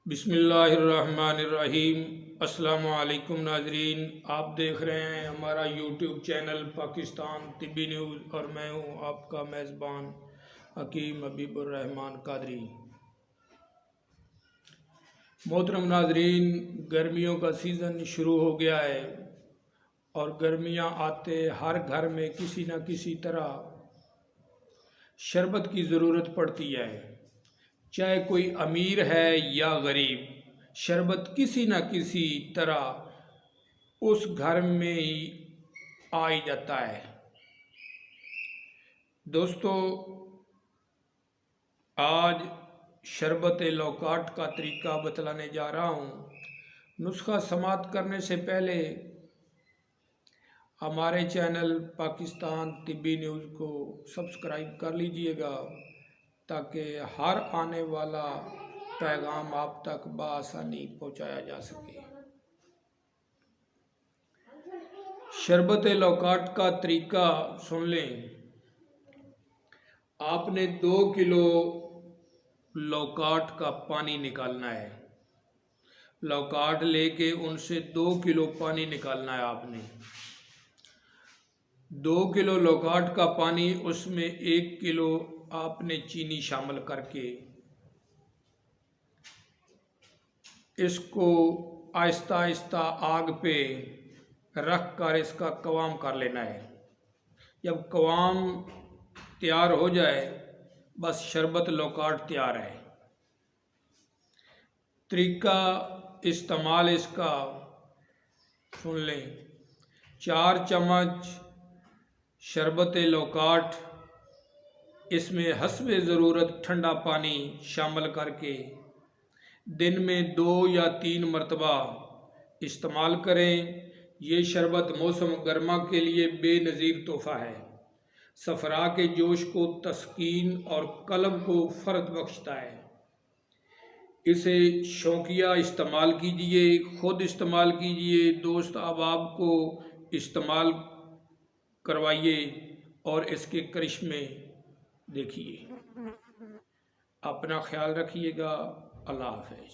बिस्मिल्लाहिर्रहमानिर्रहीम। अस्सलामु अलैकुम नाजरीन, आप देख रहे हैं हमारा यूट्यूब चैनल पाकिस्तान तिब्बी न्यूज़ और मैं हूं आपका मेज़बान हकीम हबीबुर्रहमान कादरी। मोहतरम नाजरीन, गर्मियों का सीज़न शुरू हो गया है और गर्मियां आते हर घर में किसी न किसी तरह शरबत की ज़रूरत पड़ती है। चाहे कोई अमीर है या गरीब, शरबत किसी न किसी तरह उस घर में ही आ ही जाता है। दोस्तों, आज शरबत लौकाट का तरीका बतलाने जा रहा हूँ। नुस्खा समाप्त करने से पहले हमारे चैनल पाकिस्तान तिब्बी न्यूज़ को सब्सक्राइब कर लीजिएगा ताकि हर आने वाला पैगाम आप तक बआसानी पहुंचाया जा सके। शरबत लौकाट का तरीका सुन लें। आपने 2 किलो लौकाट का पानी निकालना है। लौकाट लेके उनसे 2 किलो पानी निकालना है। आपने 2 किलो लौकाट का पानी, उसमें 1 किलो आपने चीनी शामिल करके इसको आहिस्ता आहिस्ता आग पे रख कर इसका कवाम कर लेना है। जब कवाम तैयार हो जाए, बस शरबत लौकाट तैयार है। तरीका इस्तेमाल इसका सुन लें। 4 चम्मच शरबत लौकाट, इसमें हस्बे ज़रूरत ठंडा पानी शामिल करके दिन में 2 या 3 मरतबा इस्तेमाल करें। ये शरबत मौसम गर्मा के लिए बेनज़ीर तोहफ़ा है। सफ़रा के जोश को तस्कीन और कल्ब को फ़र्द बख्शता है। इसे शौकिया इस्तेमाल कीजिए, ख़ुद इस्तेमाल कीजिए, दोस्त अहबाब को इस्तेमाल करवाइए और इसके करिश्मे देखिए। अपना ख्याल रखिएगा। अल्लाह हाफ़िज़।